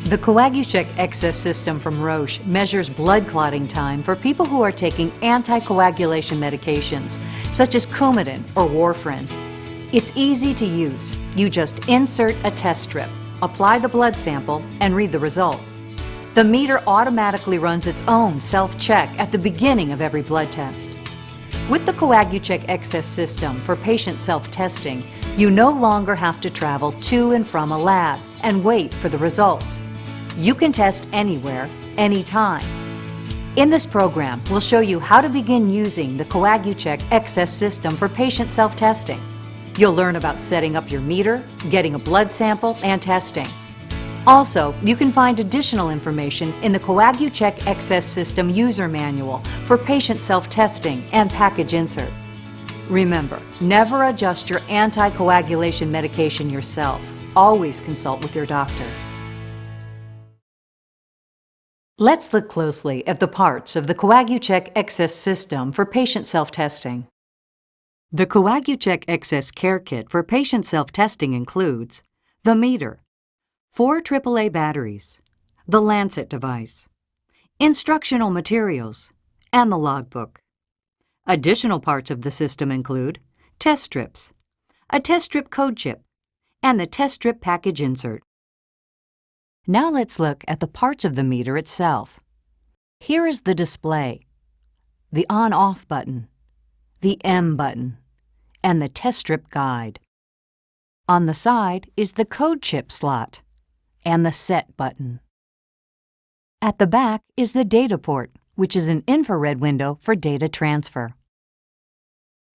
The CoaguChek XS system from Roche measures blood clotting time for people who are taking anticoagulation medications, such as Coumadin or warfarin. It's easy to use. You just insert a test strip, apply the blood sample, and read the result. The meter automatically runs its own self-check at the beginning of every blood test. With the CoaguChek XS system for patient self-testing, you no longer have to travel to and from a lab and wait for the results. You can test anywhere, anytime. In this program, we'll show you how to begin using the CoaguChek XS system for patient self-testing. You'll learn about setting up your meter, getting a blood sample, and testing. Also, you can find additional information in the CoaguChek XS system user manual for patient self-testing and package insert. Remember, never adjust your anticoagulation medication yourself. Always consult with your doctor. Let's look closely at the parts of the CoaguChek XS system for patient self-testing. The CoaguChek XS Care Kit for patient self-testing includes the meter, 4 AAA batteries, the Lancet device, instructional materials, and the logbook. Additional parts of the system include test strips, a test strip code chip, and the test strip package insert. Now let's look at the parts of the meter itself. Here is the display, the on-off button, the M button, and the test strip guide. On the side is the code chip slot and the set button. At the back is the data port, which is an infrared window for data transfer.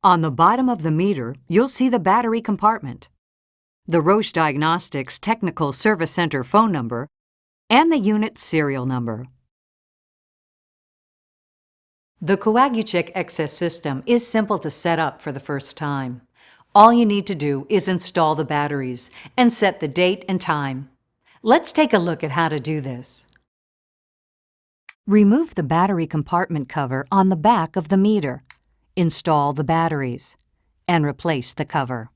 On the bottom of the meter, you'll see the battery compartment, the Roche Diagnostics Technical Service Center phone number, and the unit serial number. The CoaguChek XS system is simple to set up for the first time. All you need to do is install the batteries and set the date and time. Let's take a look at how to do this. Remove the battery compartment cover on the back of the meter. Install the batteries and replace the cover.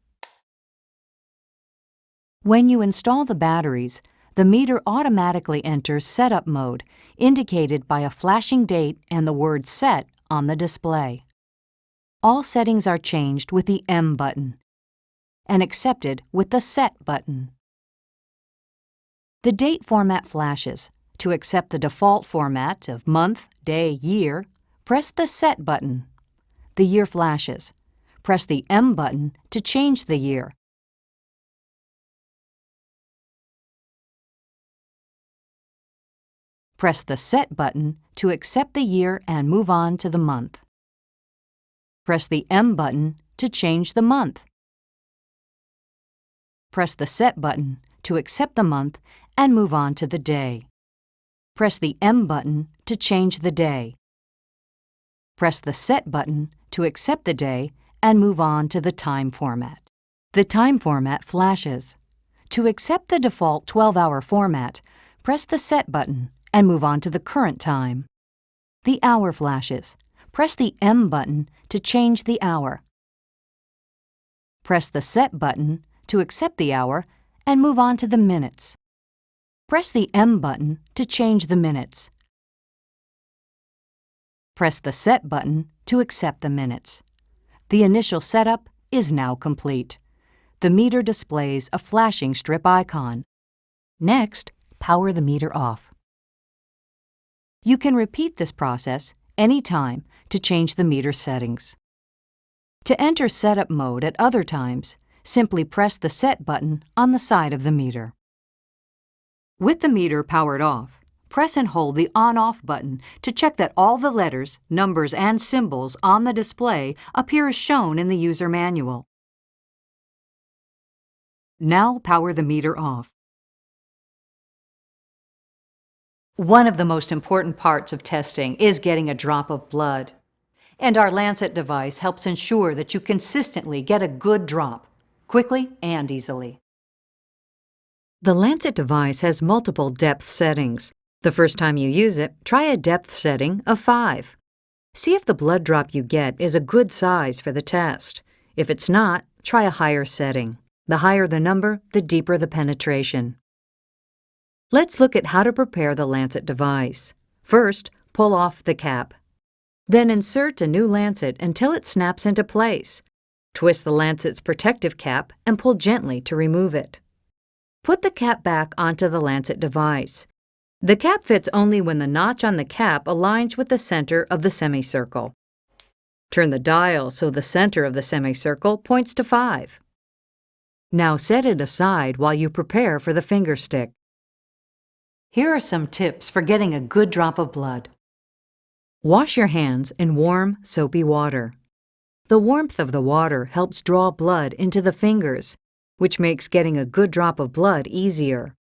When you install the batteries, the meter automatically enters setup mode, indicated by a flashing date and the word set on the display. All settings are changed with the M button and accepted with the set button. The date format flashes. To accept the default format of month, day, year, press the set button. The year flashes. Press the M button to change the year. Press the Set button to accept the year and move on to the month. Press the M button to change the month. Press the Set button to accept the month and move on to the day. Press the M button to change the day. Press the Set button to accept the day and move on to the time format. The time format flashes. To accept the default 12-hour format, press the Set button and move on to the current time. The hour flashes. Press the M button to change the hour. Press the Set button to accept the hour and move on to the minutes. Press the M button to change the minutes. Press the Set button to accept the minutes. The initial setup is now complete. The meter displays a flashing strip icon. Next, power the meter off. You can repeat this process anytime to change the meter settings. To enter setup mode at other times, simply press the Set button on the side of the meter. With the meter powered off, press and hold the on-off button to check that all the letters, numbers, and symbols on the display appear as shown in the user manual. Now power the meter off. One of the most important parts of testing is getting a drop of blood. And our Lancet device helps ensure that you consistently get a good drop, quickly and easily. The Lancet device has multiple depth settings. The first time you use it, try a depth setting of 5. See if the blood drop you get is a good size for the test. If it's not, try a higher setting. The higher the number, the deeper the penetration. Let's look at how to prepare the lancet device. First, pull off the cap. Then insert a new lancet until it snaps into place. Twist the lancet's protective cap and pull gently to remove it. Put the cap back onto the lancet device. The cap fits only when the notch on the cap aligns with the center of the semicircle. Turn the dial so the center of the semicircle points to 5. Now set it aside while you prepare for the fingerstick. Here are some tips for getting a good drop of blood. Wash your hands in warm, soapy water. The warmth of the water helps draw blood into the fingers, which makes getting a good drop of blood easier.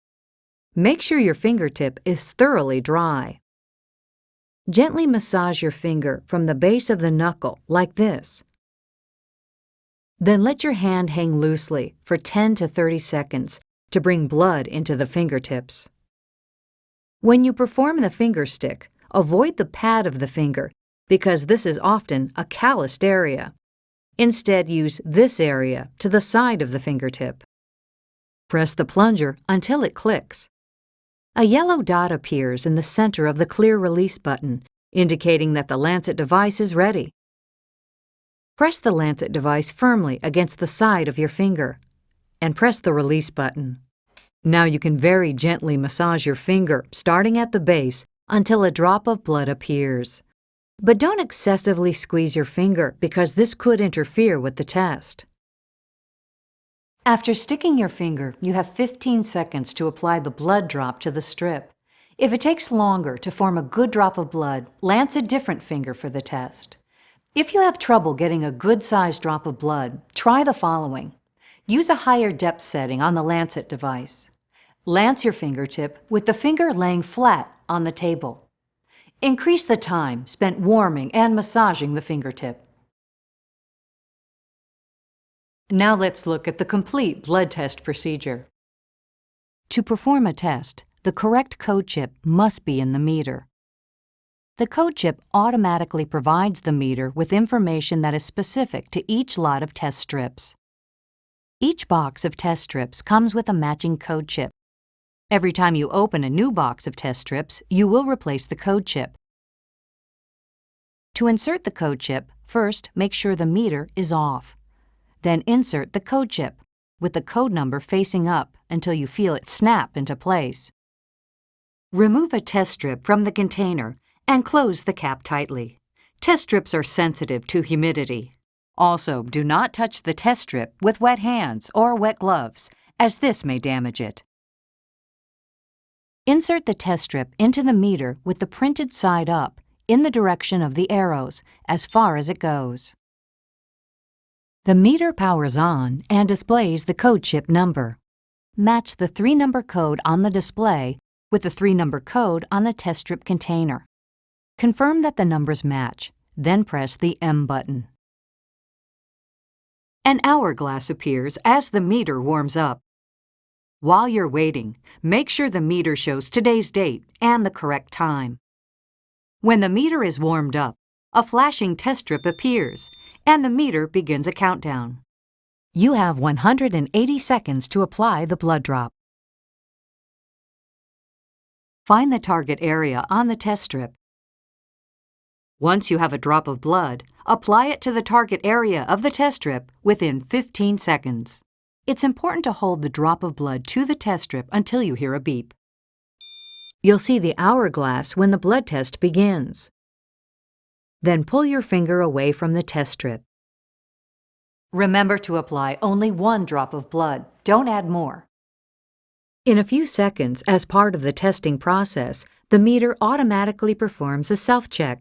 Make sure your fingertip is thoroughly dry. Gently massage your finger from the base of the knuckle like this. Then let your hand hang loosely for 10 to 30 seconds to bring blood into the fingertips. When you perform the fingerstick, avoid the pad of the finger because this is often a calloused area. Instead, use this area to the side of the fingertip. Press the plunger until it clicks. A yellow dot appears in the center of the clear release button, indicating that the lancet device is ready. Press the lancet device firmly against the side of your finger and press the release button. Now you can very gently massage your finger, starting at the base, until a drop of blood appears. But don't excessively squeeze your finger because this could interfere with the test. After sticking your finger, you have 15 seconds to apply the blood drop to the strip. If it takes longer to form a good drop of blood, lance a different finger for the test. If you have trouble getting a good-sized drop of blood, try the following. Use a higher depth setting on the lancet device. Lance your fingertip with the finger laying flat on the table. Increase the time spent warming and massaging the fingertip. Now let's look at the complete blood test procedure. To perform a test, the correct code chip must be in the meter. The code chip automatically provides the meter with information that is specific to each lot of test strips. Each box of test strips comes with a matching code chip. Every time you open a new box of test strips, you will replace the code chip. To insert the code chip, first make sure the meter is off. Then insert the code chip, with the code number facing up until you feel it snap into place. Remove a test strip from the container and close the cap tightly. Test strips are sensitive to humidity. Also, do not touch the test strip with wet hands or wet gloves, as this may damage it. Insert the test strip into the meter with the printed side up, in the direction of the arrows, as far as it goes. The meter powers on and displays the code chip number. Match the 3-number code on the display with the 3-number code on the test strip container. Confirm that the numbers match, then press the M button. An hourglass appears as the meter warms up. While you're waiting, make sure the meter shows today's date and the correct time. When the meter is warmed up, a flashing test strip appears, and the meter begins a countdown. You have 180 seconds to apply the blood drop. Find the target area on the test strip. Once you have a drop of blood, apply it to the target area of the test strip within 15 seconds. It's important to hold the drop of blood to the test strip until you hear a beep. You'll see the hourglass when the blood test begins. Then pull your finger away from the test strip. Remember to apply only 1 drop of blood. Don't add more. In a few seconds, as part of the testing process, the meter automatically performs a self-check.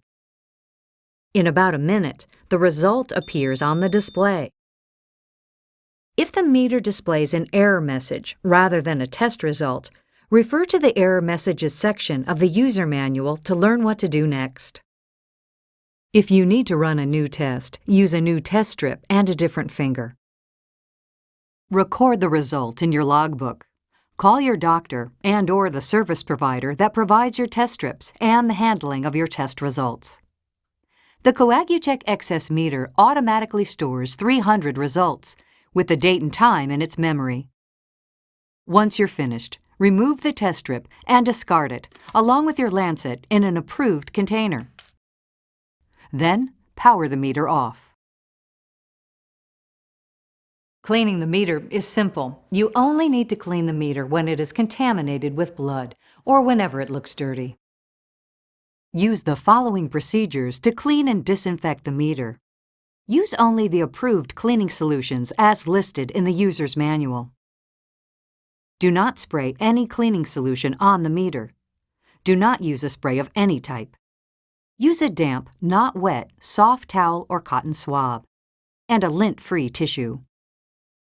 In about a minute, the result appears on the display. If the meter displays an error message rather than a test result, refer to the Error Messages section of the user manual to learn what to do next. If you need to run a new test, use a new test strip and a different finger. Record the result in your logbook. Call your doctor and/or the service provider that provides your test strips and the handling of your test results. The CoaguChek XS meter automatically stores 300 results, with the date and time in its memory. Once you're finished, Remove the test strip and discard it, along with your lancet, in an approved container. Then, power the meter off. Cleaning the meter is simple. You only need to clean the meter when it is contaminated with blood or whenever it looks dirty. Use the following procedures to clean and disinfect the meter. Use only the approved cleaning solutions as listed in the user's manual. Do not spray any cleaning solution on the meter. Do not use a spray of any type. Use a damp, not wet, soft towel or cotton swab, and a lint-free tissue.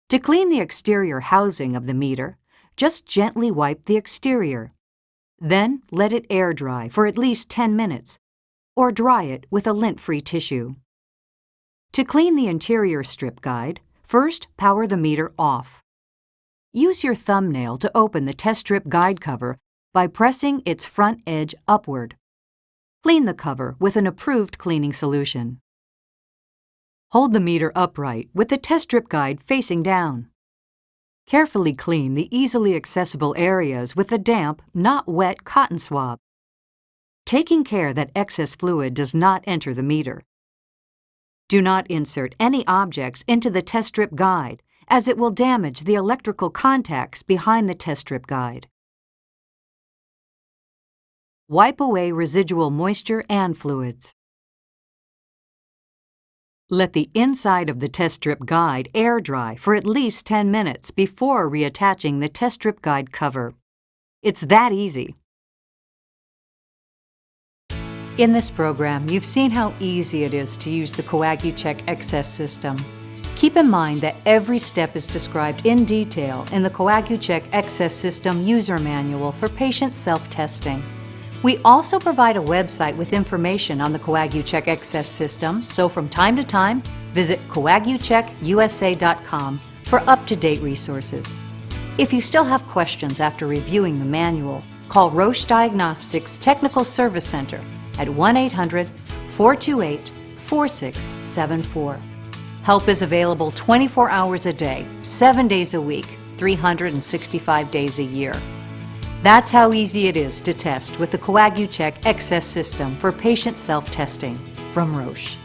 To clean the exterior housing of the meter, just gently wipe the exterior. Then let it air dry for at least 10 minutes, or dry it with a lint-free tissue. To clean the interior strip guide, first power the meter off. Use your thumbnail to open the test strip guide cover by pressing its front edge upward. Clean the cover with an approved cleaning solution. Hold the meter upright with the test strip guide facing down. Carefully clean the easily accessible areas with a damp, not wet cotton swab, taking care that excess fluid does not enter the meter. Do not insert any objects into the test strip guide, as it will damage the electrical contacts behind the test strip guide. Wipe away residual moisture and fluids. Let the inside of the test strip guide air dry for at least 10 minutes before reattaching the test strip guide cover. It's that easy. In this program, you've seen how easy it is to use the CoaguChek XS system. Keep in mind that every step is described in detail in the CoaguChek XS system user manual for patient self-testing. We also provide a website with information on the CoaguChek XS system, so from time to time, visit CoaguChekUSA.com for up-to-date resources. If you still have questions after reviewing the manual, call Roche Diagnostics Technical Service Center at 1-800-428-4674. Help is available 24 hours a day, 7 days a week, 365 days a year. That's how easy it is to test with the CoaguChek XS system for patient self-testing from Roche.